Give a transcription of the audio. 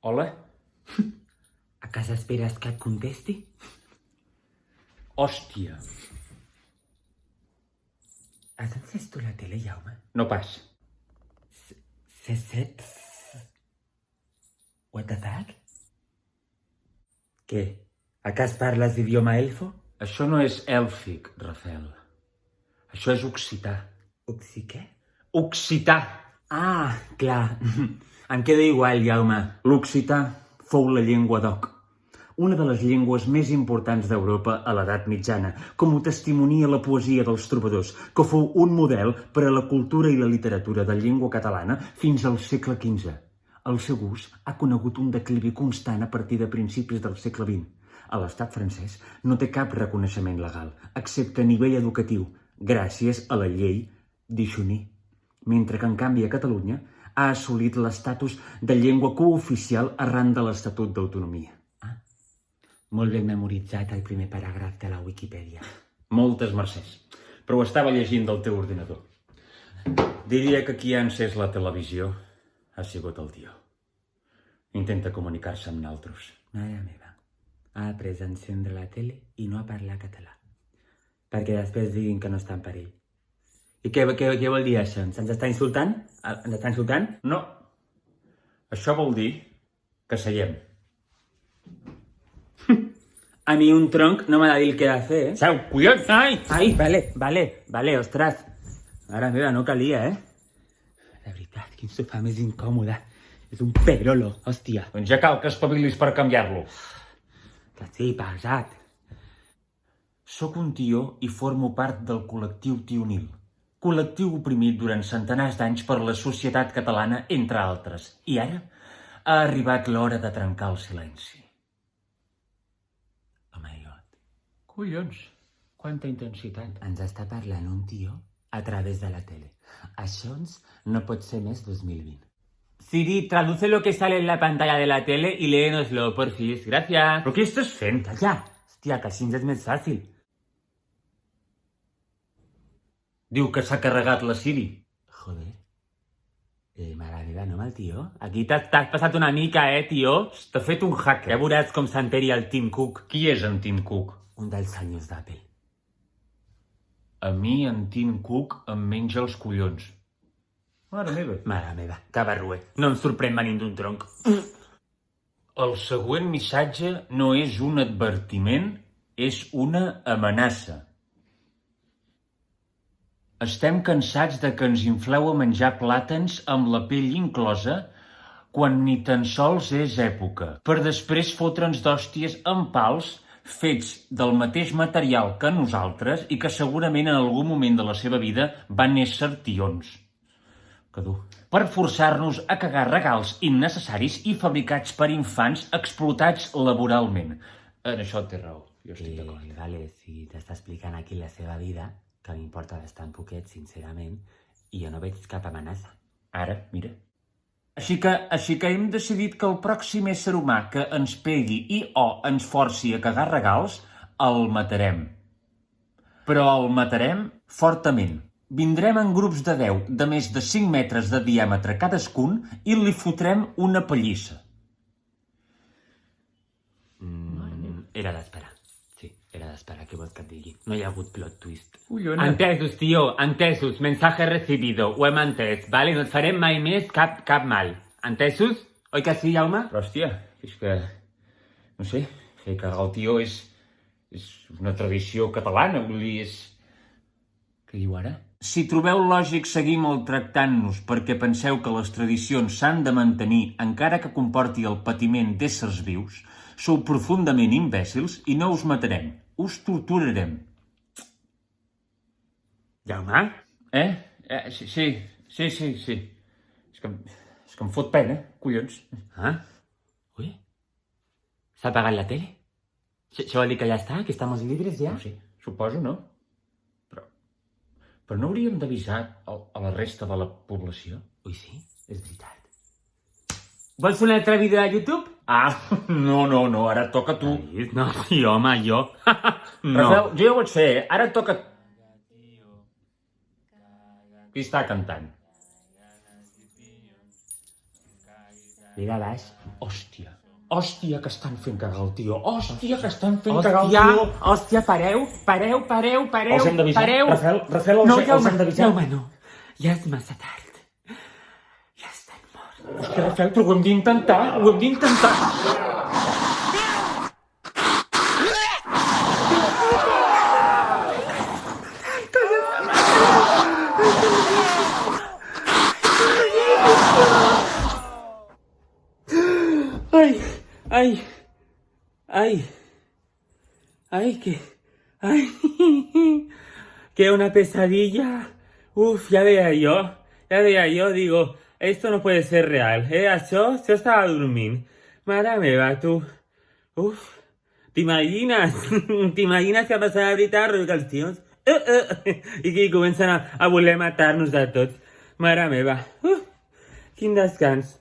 Hola? A casa esperes que et contesti? Hòstia. Has encès tu la tele, Jaume? No pas. C7? What the fuck? Què? A cas parles d'idioma elfo? Això no és èlfic, Rafael. Això és occità. Oxi què? Occità! Ah, clar. Em queda igual, Jaume. L'occità fou la llengua d'Oc, una de les llengües més importants d'Europa a l'edat mitjana, com ho testimonia la poesia dels trobadors, que fou un model per a la cultura i la literatura de llengua catalana fins al segle XV. El seu ús ha conegut un declivi constant a partir de principis del segle XX. A l'estat francès no té cap reconeixement legal, excepte a nivell educatiu, gràcies a la llei d'Ichony, mentre que, en canvi, a Catalunya ha assolit l'estatus de llengua cooficial arran de l'Estatut d'Autonomia. Molt ben memoritzat el primer paràgraf de la Wikipedia. Moltes mercès, però ho estava llegint del teu ordinador. Diria que qui ha encès la televisió ha sigut el tio. Intenta comunicar-se amb naltros. Mare meva. Ha après a encendre la tele i no a parlar català. Perquè després diguin que no està en perill. I què vol dir això? Ens està insultant? Ens està insultant? No. Això vol dir que seiem. A mi un tronc no m'ha de dir el que he de fer, eh? Seu, collons! Ai, vale, ostres. Mare meva, no calia, eh? De veritat, quin sofà més incòmode. És un perolo, hòstia. Doncs ja cal que espavilis per canviar-lo. Que sí, pesat. Soc un tio i formo part del col·lectiu tionil. Col·lectiu oprimit durant centenars d'anys per la societat catalana, entre altres. I ara ha arribat l'hora de trencar el silenci. Oh my god. Collons, quanta intensitat. Ens està parlant un tio a través de la tele. Això no pot ser més 2020. Siri, traduce lo que sale en la pantalla de la tele y léenoslo, porfis. Gracias. Però què estàs fent? Calla. Hòstia, que així és més fàcil. Diu que s'ha carregat la Siri. Joder. Mare meva, no, el tio? Aquí t'has passat una mica, tio? T'ha fet un hacker. Ja veuràs com s'enteri el Tim Cook. Qui és en Tim Cook? Un dels senyors d'Apple. A mi en Tim Cook em menja els collons. Mare meva, que barruer. No em sorprèn venint d'un tronc. El següent missatge no és un advertiment, és una amenaça. Estem cansats de que ens infleu a menjar plàtans amb la pell inclosa quan ni tan sols és època, per després fotre'ns d'hòsties amb pals fets del mateix material que nosaltres i que segurament en algun moment de la seva vida van ésser tions. Que dur. Per forçar-nos a cagar regals innecessaris i fabricats per infants explotats laboralment. En això té raó, jo estic d'acord. Vale, si t'està explicant aquí la seva vida, que m'importa bastant poquet, sincerament, i jo no veig cap amenaça. Ara, mira. Així que hem decidit que el pròxim ésser humà que ens pegui i o ens forci a cagar regals, el matarem. Però el matarem fortament. Vindrem en grups de 10 de més de 5 metres de diàmetre cadascun i li fotrem una pallissa. Era d'esperar. Sí, era d'esperar, què vols que et digui? No hi ha hagut plot twist. Collona. Entesos, tio, entesos. Mensaje recibido. Ho hem entès, vale? No et farem mai més cap mal. Entesos? Oi que sí, Jaume? Però, hòstia, és que... No sé, fer cagar el tio és una tradició catalana, vull dir, és... Què diu ara? Si trobeu lògic seguir maltractant-nos perquè penseu que les tradicions s'han de mantenir encara que comporti el patiment d'éssers vius, sou profundament imbècils i no us matarem, us torturarem. Jaume? Sí. És que em fot pena, collons. Ui? S'ha apagat la tele? Això vol dir que ja està? Que estamos libres ja? No sé, suposo, no? Però no hauríem d'avisar a la resta de la població? Ui, sí, és veritat. Vols un altre vídeo de YouTube? No, ara et toca a tu. No, sí, home, jo. No. Rafael, jo ja ho vaig fer, ara et toca... Qui està cantant? Digues baix. Hòstia. Hòstia, que estan fent cagar el tio. Hòstia, que estan fent cagar el tio. Hòstia, pareu. Els hem d'avisar. Rafael, els hem d'avisar. Jaume, no. Ja és massa tard. Ja estan morts. Hòstia, Rafael, però ho hem d'intentar. Que una pesadilla. Uf, ya veía yo, digo, esto no puede ser real, Això estava dormint. Mare meva, tu. Uf, t'imagines que passa la veritat, que els tios, i que comencen a voler matar-nos a tots. Mare meva, quin descans.